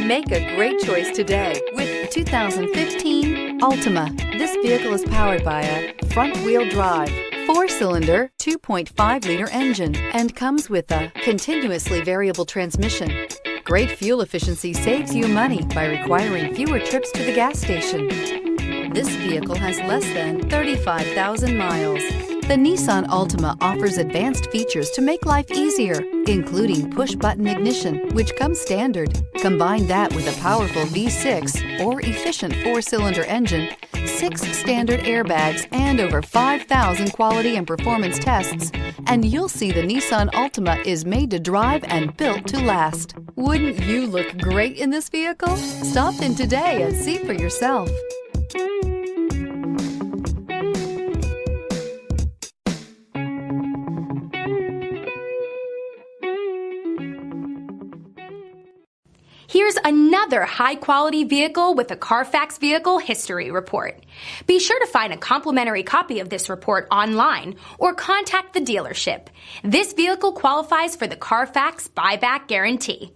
Make a great choice today with 2015 Altima. This vehicle is powered by a front-wheel drive, 4-cylinder, 2.5-liter engine and comes with a continuously variable transmission. Great fuel efficiency saves you money by requiring fewer trips to the gas station. This vehicle has less than 35,000 miles. The Nissan Altima offers advanced features to make life easier, including push-button ignition, which comes standard. Combine that with a powerful V6 or efficient 4-cylinder engine, 6 standard airbags, and over 5,000 quality and performance tests, and you'll see the Nissan Altima is made to drive and built to last. Wouldn't you look great in this vehicle? Stop in today and see for yourself. Here's another high-quality vehicle with a CARFAX Vehicle History Report. Be sure to find a complimentary copy of this report online or contact the dealership. This vehicle qualifies for the CARFAX Buyback Guarantee.